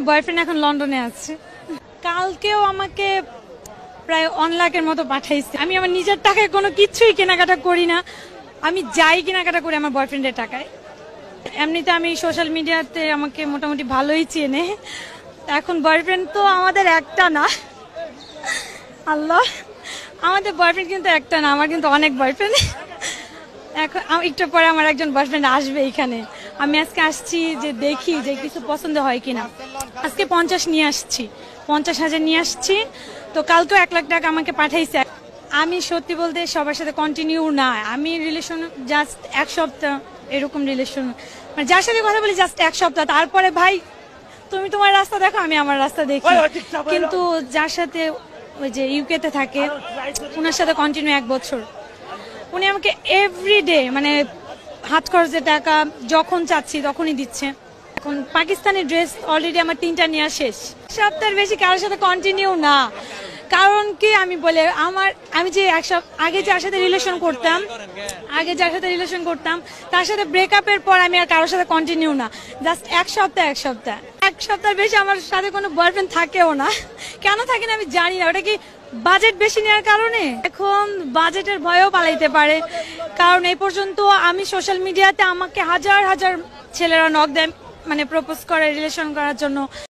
আমার বয়ফ্রেন্ড এখন লন্ডনে আছে। কালকেও আমাকে প্রায় 1 লাখের মতো পাঠাইছে। আমি আমার নিজের টাকায় কোনো কিছুই কেনাকাটা করি না, আমি যাই কেনাকাটা করি আমার বয়ফ্রেন্ডের টাকায়। এমনিতে আমি সোশ্যাল মিডিয়াতে আমাকে মোটামুটি ভালোই চেনে। এখন বয়ফ্রেন্ড তো আমাদের একটা না, আল্লাহ, আমাদের বয়ফ্রেন্ড কিন্তু একটা না, আমার কিন্তু অনেক বয়ফ্রেন্ড। এখন একটু পরে আমার একজন বয়ফ্রেন্ড আসবে এখানে। আমি আজকে আসছি যে দেখি যে কিছু পছন্দ হয় কিনা। আজকে 50 নিয়ে আসছি, 50,000 নিয়ে আসছি। তো কালকেও 1 লাখ টাকা আমাকে পাঠাইছে। আমি সত্যি বলতে সবার সাথে কন্টিনিউ না, আমি রিলেশন জাস্ট 1 সপ্তাহ এরকম রিলেশন, মানে যার সাথে কথা বলি জাস্ট 1 সপ্তাহ। তারপরে ভাই তুমি তোমার রাস্তা দেখো, আমি আমার রাস্তা দেখি। কিন্তু যার সাথে ওই যে ইউকেতে থাকে ওনার সাথে কন্টিনিউ 1 বছর। উনি আমাকে এভরিডে মানে হাত খরচের টাকা যখন চাচ্ছি তখনই দিচ্ছে। এখন পাকিস্তানি ড্রেস অলরেডি আমার 3টা নেওয়া শেষ। সপ্তাহের বেশি কারোর সাথে কন্টিনিউ না, কারণ কি আমি বলে আমি যে আগে যার সাথে রিলেশন করতাম তার সাথে ব্রেকআপের পর আমি আর কারোর সাথে কন্টিনিউ না, জাস্ট 1 সপ্তাহের বেশি আমার সাথে কোনো বয়ফ্রেন্ড থাকেও না। কেন থাকে না আমি জানি না, ওটা কি বাজেট বেশি নেওয়ার কারণে? এখন বাজেটের ভয়ও পালাইতে পারে, কারণ এই পর্যন্ত আমি সোশ্যাল মিডিয়াতে আমাকে হাজার হাজার ছেলেরা নক দেয়, মানে প্রপোজ করে রিলেশন করার জন্য।